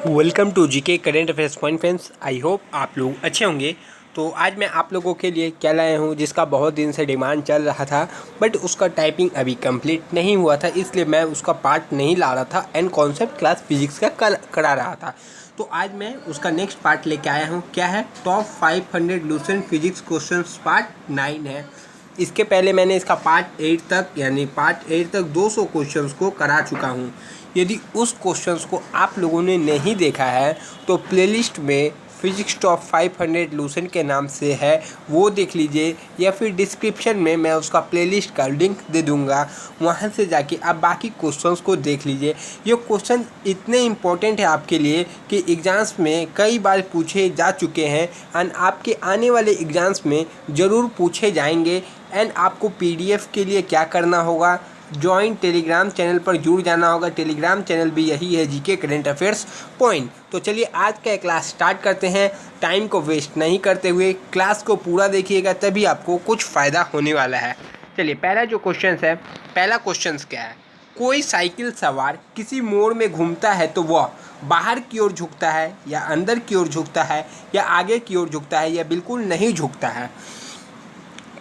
Welcome to GK current affairs point friends. I hope आप लोग अच्छे होंगे। तो आज मैं आप लोगों के लिए क्या लाया हूँ जिसका बहुत दिन से डिमांड चल रहा था, बट उसका टाइपिंग अभी कंप्लीट नहीं हुआ था, इसलिए मैं उसका पार्ट नहीं ला रहा था एंड कॉन्सेप्ट क्लास फिजिक्स का करा रहा था। तो आज मैं उसका नेक्स्ट पार्ट लेके आया हूँ। क्या है? Top 500 Lucent physics question part 9 है। इसके पहले मैंने इसका पार्ट 8 तक यानी पार्ट 8 तक 200 क्वेश्चंस को करा चुका हूँ। यदि उस क्वेश्चंस को आप लोगों ने नहीं देखा है तो प्लेलिस्ट में फिजिक्स टॉप 500 लूसेंट के नाम से है, वो देख लीजिए, या फिर डिस्क्रिप्शन में मैं उसका प्लेलिस्ट का लिंक दे दूंगा, वहाँ से जाके आप बाकी क्वेश्चंस को देख लीजिए। ये क्वेश्चन इतने इम्पोर्टेंट है आपके लिए कि एग्ज़ाम्स में कई बार पूछे जा चुके हैं एंड आपके आने वाले एग्ज़ाम्स में ज़रूर पूछे जाएंगे। एंड आपको पीडीएफ के लिए क्या करना होगा? ज्वाइन टेलीग्राम चैनल पर जुड़ जाना होगा। टेलीग्राम चैनल भी यही है, जीके करेंट अफेयर्स पॉइंट। तो चलिए आज का क्लास स्टार्ट करते हैं। टाइम को वेस्ट नहीं करते हुए क्लास को पूरा देखिएगा, तभी आपको कुछ फ़ायदा होने वाला है। चलिए पहला जो क्वेश्चन है, पहला क्वेश्चन क्या है? कोई साइकिल सवार किसी मोड़ में घूमता है तो वह बाहर की ओर झुकता है या अंदर की ओर झुकता है या आगे की ओर झुकता है या बिल्कुल नहीं झुकता है?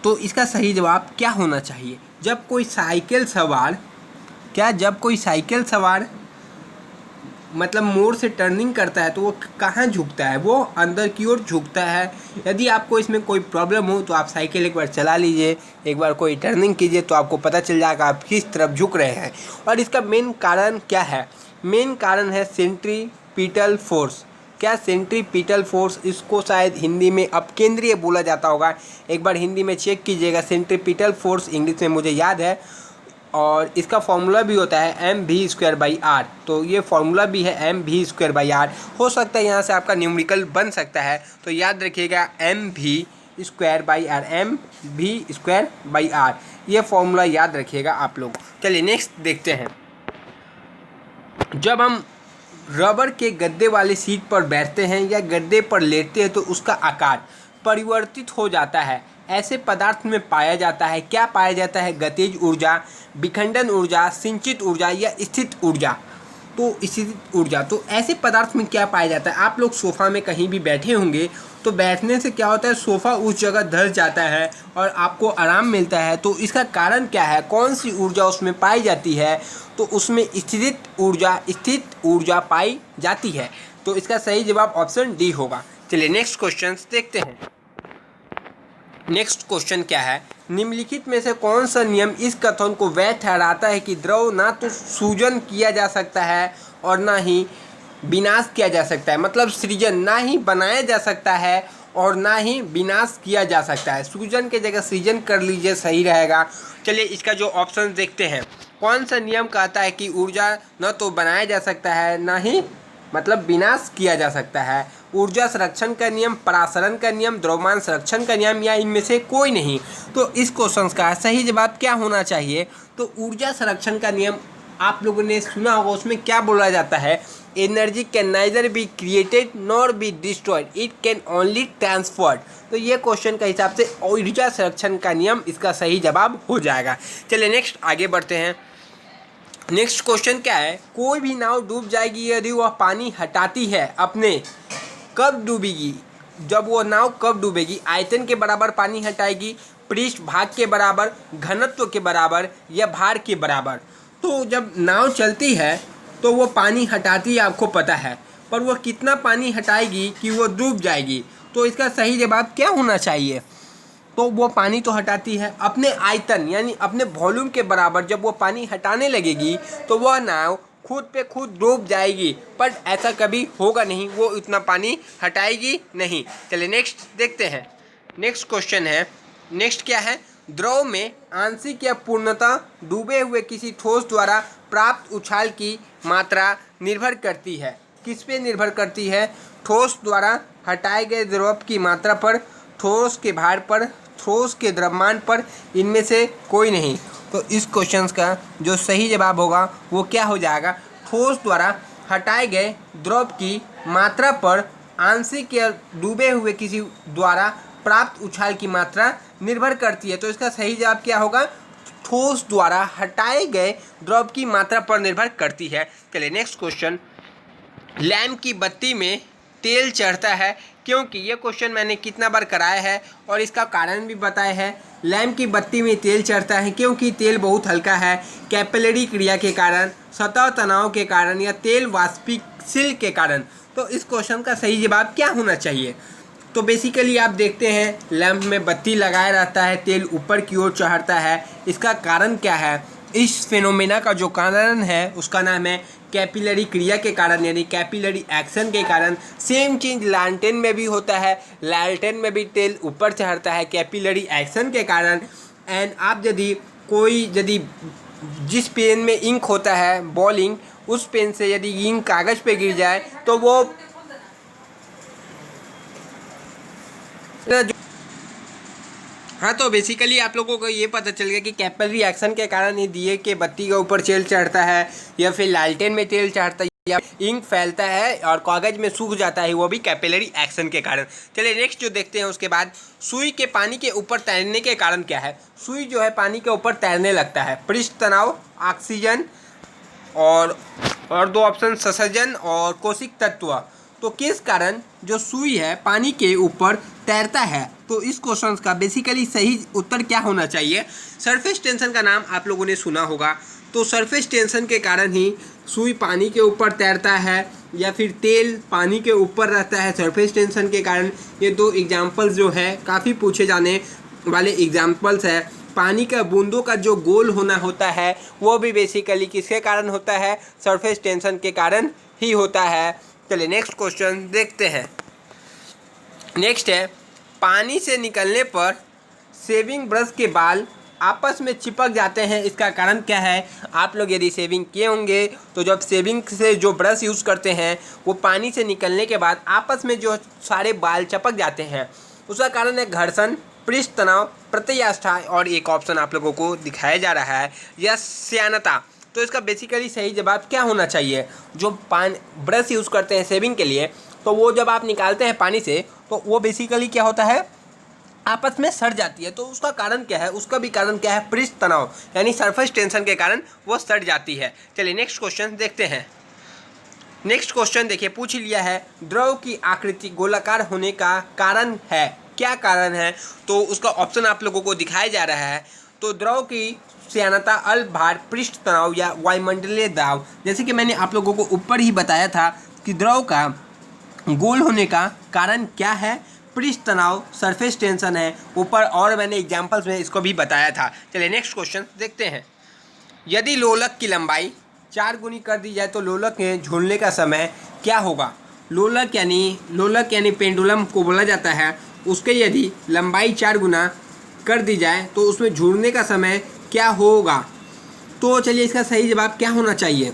तो इसका सही जवाब क्या होना चाहिए? जब कोई साइकिल सवार मतलब मोड़ से टर्निंग करता है तो वो कहाँ झुकता है? वो अंदर की ओर झुकता है। यदि आपको इसमें कोई प्रॉब्लम हो तो आप साइकिल एक बार चला लीजिए, एक बार कोई टर्निंग कीजिए, तो आपको पता चल जाएगा आप किस तरफ झुक रहे हैं। और इसका मेन कारण क्या है? मेन कारण है सेंट्रीपिटल फोर्स। क्या? Centripetal force. इसको शायद हिंदी में अपकेंद्रीय बोला जाता होगा। एक बार हिंदी में चेक कीजिएगा। सेंट्रीपिटल फोर्स इंग्लिश में मुझे याद है, और इसका फॉर्मूला भी होता है mv²/r। तो ये फॉर्मूला भी है mv²/r। हो सकता है यहाँ से आपका न्यूमेरिकल बन सकता है, तो याद रखिएगा mv²/r, mv²/r, ये फॉर्मूला याद रखिएगा आप लोग। चलिए नेक्स्ट देखते हैं। जब हम रबर के गद्दे वाली सीट पर बैठते हैं या गद्दे पर लेटते हैं तो उसका आकार परिवर्तित हो जाता है। ऐसे पदार्थ में पाया जाता है। क्या पाया जाता है? गतिज ऊर्जा, विखंडन ऊर्जा, संचित ऊर्जा या स्थित ऊर्जा। तो स्थित ऊर्जा। तो ऐसे पदार्थ में क्या पाया जाता है? आप लोग सोफ़ा में कहीं भी बैठे होंगे तो बैठने से क्या होता है? सोफ़ा उस जगह धंस जाता है और आपको आराम मिलता है। तो इसका कारण क्या है? कौन सी ऊर्जा उसमें पाई जाती है? तो उसमें स्थित ऊर्जा पाई जाती है। तो इसका सही जवाब ऑप्शन डी होगा। चलिए नेक्स्ट क्वेश्चन देखते हैं। नेक्स्ट क्वेश्चन क्या है? निम्नलिखित में से कौन सा नियम इस कथन को वैध ठहराता है कि द्रव ना तो सृजन किया जा सकता है और ना ही विनाश किया जा सकता है? मतलब सृजन ना ही बनाया जा सकता है और ना ही विनाश किया जा सकता है। सृजन के जगह सृजन कर लीजिए, सही रहेगा। चलिए इसका जो ऑप्शन देखते हैं। कौन सा नियम कहता है कि ऊर्जा न तो बनाया जा सकता है ना ही मतलब विनाश किया जा सकता है? ऊर्जा संरक्षण का नियम, परासरण का नियम, द्रव्यमान संरक्षण का नियम, या इनमें से कोई नहीं? तो इस क्वेश्चन का सही जवाब क्या होना चाहिए? तो ऊर्जा संरक्षण का नियम आप लोगों ने सुना होगा। उसमें क्या बोला जाता है? Energy can neither be created nor be destroyed, it can only transferred. तो ये क्वेश्चन के हिसाब से ऊर्जा संरक्षण का नियम इसका सही जवाब हो जाएगा। चलिए नेक्स्ट आगे बढ़ते हैं। नेक्स्ट क्वेश्चन क्या है? कोई भी नाव डूब जाएगी यदि वह पानी हटाती है अपने। कब डूबेगी? जब वो नाव कब डूबेगी? आयतन के बराबर पानी हटाएगी, पृष्ठ भाग के बराबर, घनत्व के बराबर या भार के बराबर? तो जब नाव चलती है तो वो पानी हटाती है, आपको पता है, पर वो कितना पानी हटाएगी कि वो डूब जाएगी? तो इसका सही जवाब क्या होना चाहिए? तो वो पानी तो हटाती है अपने आयतन यानी अपने वॉल्यूम के बराबर। जब वो पानी हटाने लगेगी तो वह नाव खुद पे खुद डूब जाएगी, पर ऐसा कभी होगा नहीं, वो इतना पानी हटाएगी नहीं। चलिए नेक्स्ट देखते हैं। नेक्स्ट क्वेश्चन है। नेक्स्ट क्या है? द्रव में आंशिक या पूर्णतः डूबे हुए किसी ठोस द्वारा प्राप्त उछाल की मात्रा निर्भर करती है। किस पे निर्भर करती है? ठोस द्वारा हटाए गए द्रव की मात्रा पर, ठोस के भार पर, ठोस के द्रव्यमान पर, इनमें से कोई नहीं। तो इस क्वेश्चन का जो सही जवाब होगा वो क्या हो जाएगा? ठोस द्वारा हटाए गए द्रव की मात्रा पर आंशिक या डूबे हुए किसी द्वारा प्राप्त उछाल की मात्रा निर्भर करती है। तो इसका सही जवाब क्या होगा? ठोस द्वारा हटाए गए द्रव की मात्रा पर निर्भर करती है। चलिए नेक्स्ट क्वेश्चन। लैंप की बत्ती में तेल चढ़ता है, क्योंकि ये क्वेश्चन मैंने कितना बार कराया है और इसका कारण भी बताया है। लैंप की बत्ती में तेल चढ़ता है क्योंकि तेल बहुत हल्का है, कैपिलरी क्रिया के कारण, सतह तनाव के कारण या तेल वाष्पशील के कारण। तो इस क्वेश्चन का सही जवाब क्या होना चाहिए? तो बेसिकली आप देखते हैं लैंप में बत्ती लगाया रहता है, तेल ऊपर की ओर चढ़ता है। इसका कारण क्या है? इस फिनोमेना का जो कारण है उसका नाम है कैपिलरी क्रिया के कारण, यानी कैपिलरी एक्शन के कारण। सेम चीज़ लालटेन में भी होता है, लालटेन में भी तेल ऊपर चढ़ता है कैपिलरी एक्शन के कारण। एंड आप यदि जिस पेन में इंक होता है बॉल इंक, उस पेन से यदि इंक कागज़ पे गिर जाए तो वो हाँ, तो बेसिकली आप लोगों को ये पता चल गया कि कैपिलरी एक्शन के कारण ही दिए के बत्ती के ऊपर तेल चढ़ता है, या फिर लालटेन में तेल चढ़ता है, या इंक फैलता है और कागज़ में सूख जाता है, वो भी कैपिलरी एक्शन के कारण। चलिए नेक्स्ट जो देखते हैं उसके बाद, सुई के पानी के ऊपर तैरने के कारण क्या है? सुई जो है पानी के ऊपर तैरने लगता है। पृष्ठ तनाव, ऑक्सीजन और दो ऑप्शन संसर्जन और कोशिक तत्व। तो किस कारण जो सुई है पानी के ऊपर तैरता है? तो इस क्वेश्चन का बेसिकली सही उत्तर क्या होना चाहिए? सरफेस टेंशन का नाम आप लोगों ने सुना होगा। तो सरफेस टेंशन के कारण ही सुई पानी के ऊपर तैरता है, या फिर तेल पानी के ऊपर रहता है सरफेस टेंशन के कारण। ये दो एग्जाम्पल्स जो है काफ़ी पूछे जाने वाले एग्जाम्पल्स है। पानी का बूंदों का जो गोल होना होता है वो भी बेसिकली किसके कारण होता है? सरफेस टेंशन के कारण ही होता है। चलिए नेक्स्ट क्वेश्चन देखते हैं। नेक्स्ट है, पानी से निकलने पर शेविंग ब्रश के बाल आपस में चिपक जाते हैं, इसका कारण क्या है? आप लोग यदि शेविंग किए होंगे तो जब शेविंग से जो ब्रश यूज़ करते हैं वो पानी से निकलने के बाद आपस में जो सारे बाल चिपक जाते हैं, उसका कारण है घर्षण, पृष्ठ तनाव, प्रत्यास्था, और एक ऑप्शन आप लोगों को दिखाया जा रहा है या श्यानता। तो इसका बेसिकली सही जवाब क्या होना चाहिए? जो ब्रश यूज़ करते हैं शेविंग के लिए, तो वो जब आप निकालते हैं पानी से तो वो बेसिकली क्या होता है? आपस में सड़ जाती है। तो उसका कारण क्या है? उसका भी कारण क्या है? पृष्ठ तनाव, यानी सरफेस टेंशन के कारण वो सड़ जाती है। चलिए नेक्स्ट क्वेश्चन देखते हैं। नेक्स्ट क्वेश्चन देखिए, पूछ लिया है द्रव की आकृति गोलाकार होने का कारण है, क्या कारण है? तो उसका ऑप्शन आप लोगों को दिखाया जा रहा है। तो द्रव की श्यानता, अल्प भार, पृष्ठ तनाव या वायुमंडलीय दाब। जैसे कि मैंने आप लोगों को ऊपर ही बताया था कि द्रव का गोल होने का कारण क्या है? पृष्ठ तनाव, सरफेस टेंशन है ऊपर, और मैंने एग्जाम्पल्स में इसको भी बताया था। चलिए नेक्स्ट क्वेश्चन देखते हैं। यदि लोलक की लंबाई 4 गुनी कर दी जाए तो लोलक के झूलने का समय क्या होगा? लोलक यानी पेंडुलम को बोला जाता है, उसके यदि लंबाई 4 गुना कर दी जाए तो उसमें झूलने का समय क्या होगा? तो चलिए इसका सही जवाब क्या होना चाहिए?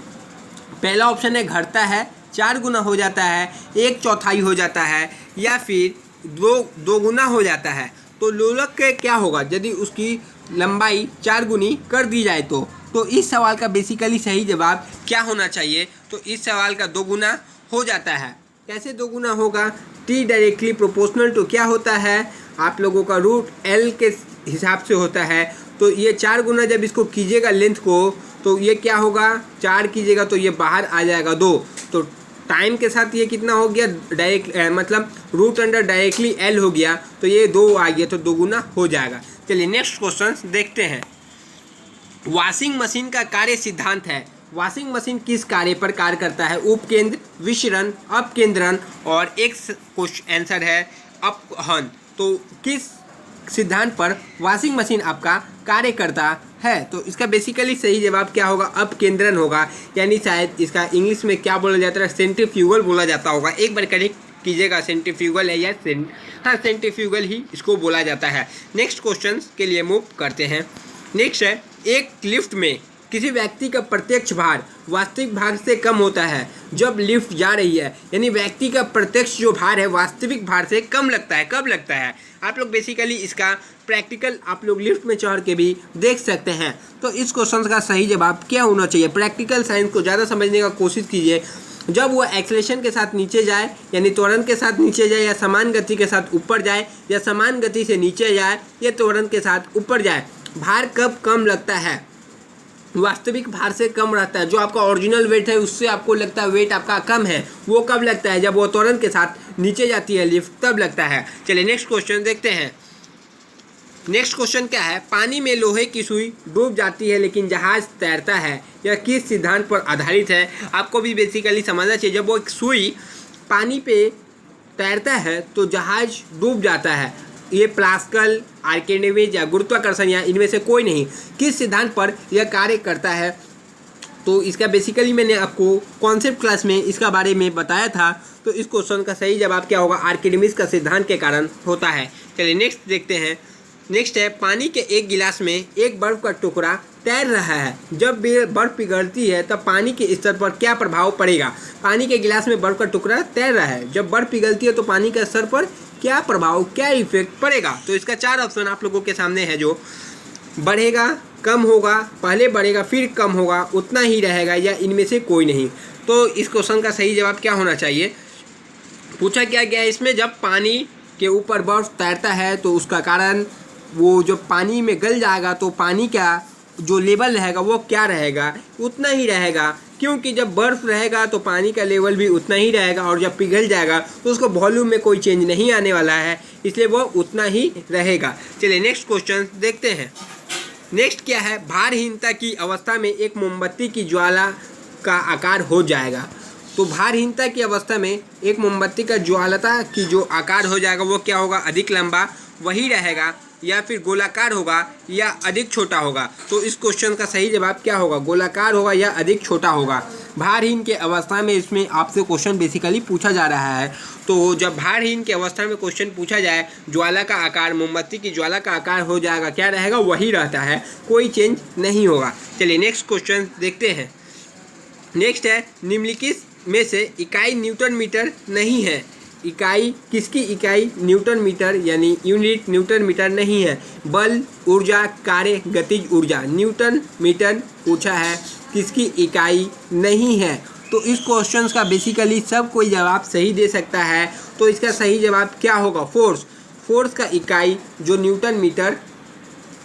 पहला ऑप्शन है घटता है, 4 गुना हो जाता है, 1/4 हो जाता है, या फिर दो गुना हो जाता है। तो लोलक के क्या होगा यदि उसकी लंबाई 4 गुनी कर दी जाए तो इस सवाल का बेसिकली सही जवाब क्या होना चाहिए? तो इस सवाल का 2 गुना हो जाता है। कैसे 2 गुना होगा? T डायरेक्टली प्रोपोर्शनल टू क्या होता है? आप लोगों का √L के हिसाब से होता है। तो ये 4 गुना जब इसको कीजिएगा लेंथ को, तो ये क्या होगा? 4 कीजिएगा तो ये बाहर आ जाएगा 2। तो टाइम के साथ ये कितना हो गया? डायरेक्ट मतलब √अंडर डायरेक्टली L हो गया, तो ये 2 आ गया, तो 2 गुना हो जाएगा। चलिए नेक्स्ट क्वेश्चन देखते हैं। वॉशिंग मशीन का कार्य सिद्धांत है। वॉशिंग मशीन किस कार्य पर कार्य करता है? उपकेंद्र, विषरण, अपकेंद्रण, और एक क्वेश्चन आंसर है अपहन। तो किस सिद्धांत पर वॉशिंग मशीन आपका कार्य करता है? तो इसका बेसिकली सही जवाब क्या होगा? अपकेंद्रण होगा, यानी शायद इसका इंग्लिश में क्या बोला जाता है? सेंट्रीफ्यूगल बोला जाता होगा। एक बार करेक्ट कीजिएगा, सेंट्रीफ्यूगल है या सेंट्रीफ्यूगल ही इसको बोला जाता है। नेक्स्ट क्वेश्चन के लिए मूव करते हैं। नेक्स्ट है, एक लिफ्ट में किसी व्यक्ति का प्रत्यक्ष भार वास्तविक भार से कम होता है जब लिफ्ट जा रही है, यानी व्यक्ति का प्रत्यक्ष जो भार है वास्तविक भार से कम लगता है। कब लगता है? आप लोग बेसिकली इसका प्रैक्टिकल आप लोग लिफ्ट में चढ़ के भी देख सकते हैं। तो इस क्वेश्चन का सही जवाब क्या होना चाहिए? प्रैक्टिकल साइंस को ज़्यादा समझने का कोशिश कीजिए। जब वो एक्सेलेरेशन के साथ नीचे जाए, यानी त्वरण के साथ नीचे जाए, या समान गति के साथ ऊपर जाए, या समान गति से नीचे जाए, या त्वरण के साथ ऊपर जाए, भार कब कम लगता है? वास्तविक भार से कम रहता है, जो आपका ओरिजिनल वेट है उससे आपको लगता है वेट आपका कम है, वो कब लगता है? जब वो त्वरण के साथ नीचे जाती है लिफ्ट, तब लगता है। चलिए नेक्स्ट क्वेश्चन देखते हैं। नेक्स्ट क्वेश्चन क्या है? पानी में लोहे की सुई डूब जाती है लेकिन जहाज तैरता है, यह किस सिद्धांत पर आधारित है? आपको भी बेसिकली समझना चाहिए, जब वो एक सुई पानी पे तैरता है तो जहाज डूब जाता है। ये प्लास्कल, आर्किमिडीज या गुरुत्वाकर्षण या इनमें से कोई नहीं, किस सिद्धांत पर यह कार्य करता है? तो इसका बेसिकली मैंने आपको कॉन्सेप्ट क्लास में इसका बारे में बताया था। तो इस क्वेश्चन का सही जवाब क्या होगा? आर्किमिडीज का सिद्धांत के कारण होता है। चलिए नेक्स्ट देखते हैं। नेक्स्ट है, पानी के एक गिलास में एक बर्फ का टुकड़ा तैर रहा है। जब बर्फ पिघलती है तब पानी के स्तर पर क्या प्रभाव पड़ेगा? पानी के गिलास में बर्फ का टुकड़ा तैर रहा है, जब बर्फ पिघलती है तो पानी के स्तर पर क्या प्रभाव, क्या इफेक्ट पड़ेगा? तो इसका 4 ऑप्शन आप लोगों के सामने है, जो बढ़ेगा, कम होगा, पहले बढ़ेगा फिर कम होगा, उतना ही रहेगा, या इनमें से कोई नहीं। तो इस क्वेश्चन का सही जवाब क्या होना चाहिए? पूछा क्या गया है इसमें, जब पानी के ऊपर बर्फ तैरता है तो उसका कारण वो जब पानी में गल जाएगा तो पानी का जो लेवल रहेगा वो क्या रहेगा? उतना ही रहेगा, क्योंकि जब बर्फ़ रहेगा तो पानी का लेवल भी उतना ही रहेगा, और जब पिघल जाएगा तो उसको वॉल्यूम में कोई चेंज नहीं आने वाला है, इसलिए वो उतना ही रहेगा। चलिए नेक्स्ट क्वेश्चन देखते हैं। नेक्स्ट क्या है? भारहीनता की अवस्था में एक मोमबत्ती की ज्वाला का आकार हो जाएगा। तो भारहीनता की अवस्था में एक मोमबत्ती का ज्वालता की जो आकार हो जाएगा वो क्या होगा? अधिक लंबा वही रहेगा, या फिर गोलाकार होगा, या अधिक छोटा होगा? तो इस क्वेश्चन का सही जवाब क्या होगा? गोलाकार होगा या अधिक छोटा होगा। भारहीन के अवस्था में इसमें आपसे क्वेश्चन बेसिकली पूछा जा रहा है। तो जब भारहीन के अवस्था में क्वेश्चन पूछा जाए, ज्वाला का आकार, मोमबत्ती की ज्वाला का आकार हो जाएगा, क्या रहेगा? वही रहता है, कोई चेंज नहीं होगा। चलिए नेक्स्ट क्वेश्चन देखते हैं। नेक्स्ट है, निम्नलिखित में से इकाई न्यूटन मीटर नहीं है। इकाई, किसकी इकाई? न्यूटन मीटर, यानी यूनिट न्यूटन मीटर नहीं है। बल, ऊर्जा, कार्य, गतिज ऊर्जा, न्यूटन मीटर पूछा है, किसकी इकाई नहीं है? तो इस क्वेश्चन का बेसिकली सब कोई जवाब सही दे सकता है। तो इसका सही जवाब क्या होगा? फोर्स। फोर्स का इकाई जो न्यूटन मीटर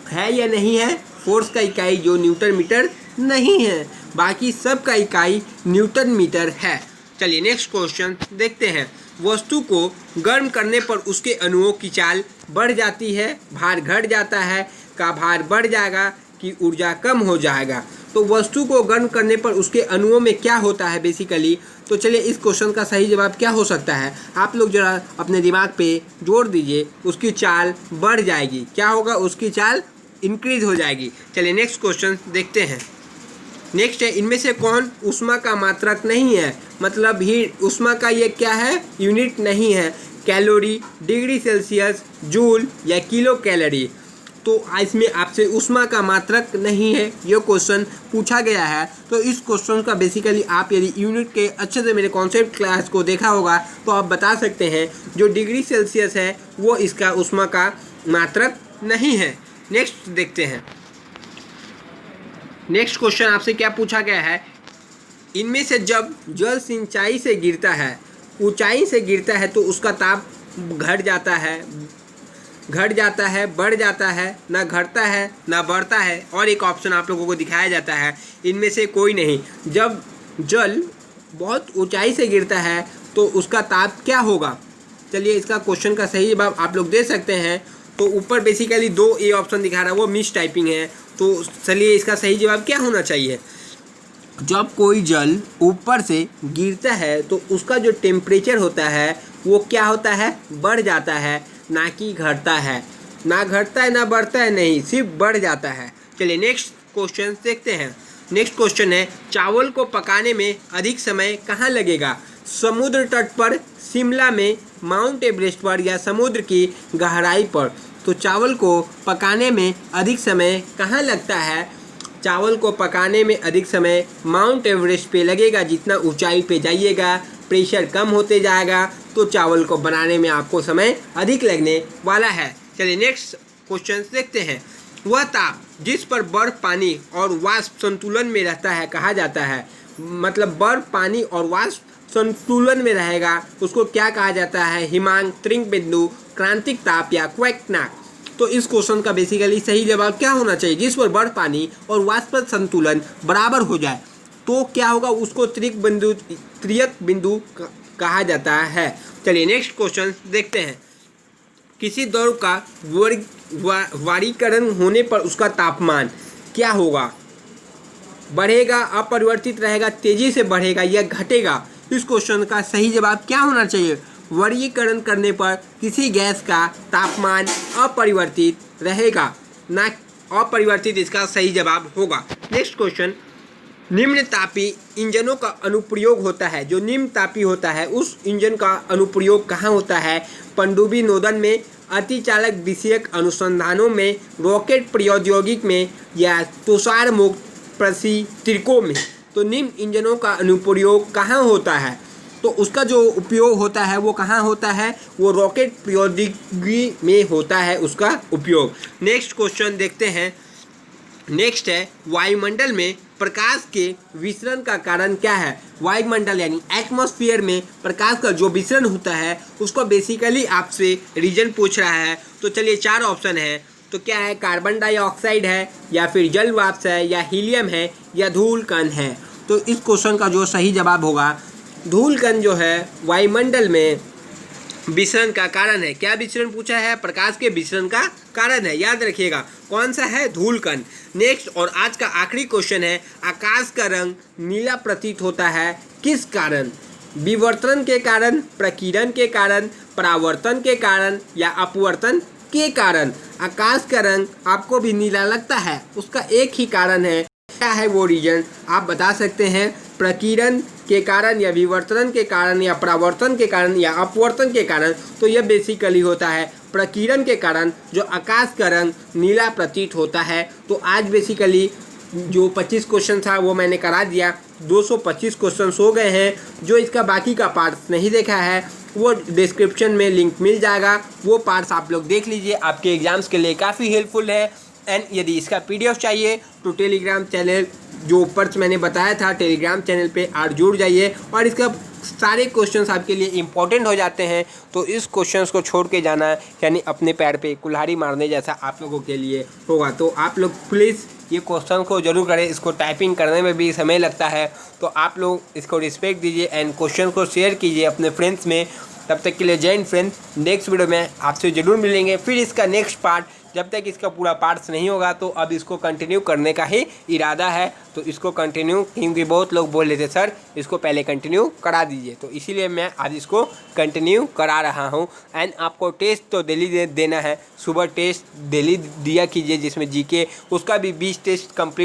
है या नहीं है? फोर्स का इकाई जो न्यूटन मीटर नहीं है, बाकी सब का इकाई न्यूटन मीटर है। चलिए नेक्स्ट क्वेश्चन देखते हैं। वस्तु को गर्म करने पर उसके अणुओं की चाल बढ़ जाती है, भार घट जाता है, का भार बढ़ जाएगा कि ऊर्जा कम हो जाएगा? तो वस्तु को गर्म करने पर उसके अणुओं में क्या होता है बेसिकली? तो चलिए इस क्वेश्चन का सही जवाब क्या हो सकता है? आप लोग जरा अपने दिमाग पे जोर दीजिए। उसकी चाल बढ़ जाएगी। क्या होगा? उसकी चाल इंक्रीज हो जाएगी। चलिए नेक्स्ट क्वेश्चन देखते हैं। नेक्स्ट है, इनमें से कौन ऊष्मा का मात्रक नहीं है? मतलब हीट, ऊष्मा का ये क्या है? यूनिट नहीं है। कैलोरी, डिग्री सेल्सियस, जूल या किलो कैलोरी? तो इसमें आपसे ऊष्मा का मात्रक नहीं है, ये क्वेश्चन पूछा गया है। तो इस क्वेश्चन का बेसिकली आप यदि यूनिट के अच्छे से मेरे कॉन्सेप्ट क्लास को देखा होगा तो आप बता सकते हैं जो डिग्री सेल्सियस है वो इसका ऊष्मा का मात्रक नहीं है। नेक्स्ट देखते हैं। नेक्स्ट क्वेश्चन आपसे क्या पूछा गया है? इनमें से जब जल सिंचाई से गिरता है, ऊंचाई से गिरता है, तो उसका ताप घट जाता है, बढ़ जाता है, ना घटता है ना बढ़ता है, और एक ऑप्शन आप लोगों को दिखाया जाता है, इनमें से कोई नहीं। जब जल बहुत ऊंचाई से गिरता है तो उसका ताप क्या होगा? चलिए इसका क्वेश्चन का सही जवाब आप लोग दे सकते हैं। तो ऊपर बेसिकली 2 ए ऑप्शन दिखा रहा है, वो मिस टाइपिंग है। तो चलिए इसका सही जवाब क्या होना चाहिए? जब कोई जल ऊपर से गिरता है तो उसका जो टेम्परेचर होता है वो क्या होता है? बढ़ जाता है, ना कि घटता है। ना घटता है ना बढ़ता है, नहीं, सिर्फ बढ़ जाता है। चलिए नेक्स्ट क्वेश्चन देखते हैं। नेक्स्ट क्वेश्चन है, चावल को पकाने में अधिक समय कहाँ लगेगा? समुद्र तट पर, शिमला में, माउंट एवरेस्ट पर, या समुद्र की गहराई पर? तो चावल को पकाने में अधिक समय कहाँ लगता है? चावल को पकाने में अधिक समय माउंट एवरेस्ट पे लगेगा। जितना ऊंचाई पे जाइएगा प्रेशर कम होते जाएगा, तो चावल को बनाने में आपको समय अधिक लगने वाला है। चलिए नेक्स्ट क्वेश्चन देखते हैं। वह ताप जिस पर बर्फ, पानी और वाष्प संतुलन में रहता है कहा जाता है? मतलब बर्फ, पानी और वाष्प संतुलन में रहेगा, उसको क्या कहा जाता है? हिमांक, त्रिंग बिंदु, क्रांतिक ताप या क्वैकनाक? तो इस क्वेश्चन का बेसिकली सही जवाब क्या होना चाहिए, जिस पर बर्फ पानी और वाष्प संतुलन बराबर हो जाए तो क्या होगा, उसको त्रियक बिंदु कहा जाता है। चलिए नेक्स्ट क्वेश्चन देखते हैं। किसी द्रव का वाष्पीकरण होने पर उसका तापमान क्या होगा, बढ़ेगा, अपरिवर्तित रहेगा, तेजी से बढ़ेगा या घटेगा। इस क्वेश्चन का सही जवाब क्या होना चाहिए, वर्गीकरण करने पर किसी गैस का तापमान अपरिवर्तित रहेगा, ना अपरिवर्तित इसका सही जवाब होगा। नेक्स्ट क्वेश्चन, निम्न तापी इंजनों का अनुप्रयोग होता है। जो निम्न तापी होता है उस इंजन का अनुप्रयोग कहाँ होता है, पनडुब्बी नोदन में, अतिचालक विषयक अनुसंधानों में, रॉकेट प्रौद्योगिकी में या तुषार मुक्त परिस्थितियों में। तो निम्न इंजनों का अनुप्रयोग कहाँ होता है, तो उसका जो उपयोग होता है वो कहाँ होता है, वो रॉकेट प्रौद्योगिकी में होता है उसका उपयोग। नेक्स्ट क्वेश्चन देखते हैं। नेक्स्ट है, वायुमंडल में प्रकाश के विसरण का कारण क्या है। वायुमंडल यानी एटमॉस्फेयर में प्रकाश का जो विसरण होता है उसको बेसिकली आपसे रीजन पूछ रहा है। तो चलिए 4 ऑप्शन है, तो क्या है, कार्बन डाइऑक्साइड है या फिर जल वाष्प है या हीलियम है या धूल कण है। तो इस क्वेश्चन का जो सही जवाब होगा, धूल कण जो है वायुमंडल में विसरण का कारण है। क्या विसरण पूछा है, प्रकाश के विसरण का कारण है, याद रखिएगा कौन सा है, धूल कण। नेक्स्ट और आज का आखिरी क्वेश्चन है, आकाश का रंग नीला प्रतीत होता है किस कारण, विवर्तन के कारण, प्रकीर्णन के कारण, परावर्तन के कारण या अपवर्तन के कारण। आकाश का रंग आपको भी नीला लगता है, उसका एक ही कारण है, क्या है वो रीजन आप बता सकते हैं, प्रकीर्णन के कारण या विवर्तन के कारण या परावर्तन के कारण या अपवर्तन के कारण। तो यह बेसिकली होता है प्रकीर्णन के कारण जो आकाश का रंग नीला प्रतीत होता है। तो आज बेसिकली जो 25 क्वेश्चन था वो मैंने करा दिया, 225 क्वेश्चन हो गए हैं। जो इसका बाकी का पार्ट नहीं देखा है वो डिस्क्रिप्शन में लिंक मिल जाएगा, वो पार्ट्स आप लोग देख लीजिए, आपके एग्जाम्स के लिए काफ़ी हेल्पफुल है। एंड यदि इसका PDF चाहिए तो टेलीग्राम चैनल जो ऊपर मैंने बताया था, टेलीग्राम चैनल पे आप जुड़ जाइए और इसका सारे क्वेश्चंस आपके लिए इंपॉर्टेंट हो जाते हैं। तो इस क्वेश्चंस को छोड़ के जाना यानी अपने पैर पे कुल्हाड़ी मारने जैसा आप लोगों के लिए होगा। तो आप लोग प्लीज़ ये क्वेश्चन को जरूर करें, इसको टाइपिंग करने में भी समय लगता है, तो आप लोग इसको रिस्पेक्ट दीजिए एंड क्वेश्चन को शेयर कीजिए अपने फ्रेंड्स में। तब तक के लिए जय हिंद फ्रेंड्स, नेक्स्ट वीडियो में आपसे ज़रूर मिलेंगे। फिर इसका नेक्स्ट पार्ट, जब तक इसका पूरा पार्ट्स नहीं होगा तो अब इसको कंटिन्यू करने का ही इरादा है। तो इसको कंटिन्यू, क्योंकि बहुत लोग बोल रहे थे सर इसको पहले कंटिन्यू करा दीजिए, तो इसीलिए मैं आज इसको कंटिन्यू करा रहा हूँ। एंड आपको टेस्ट तो डेली देना है, सुबह टेस्ट डेली दिया कीजिए जिसमें GK, उसका भी 20 टेस्ट कंप्लीट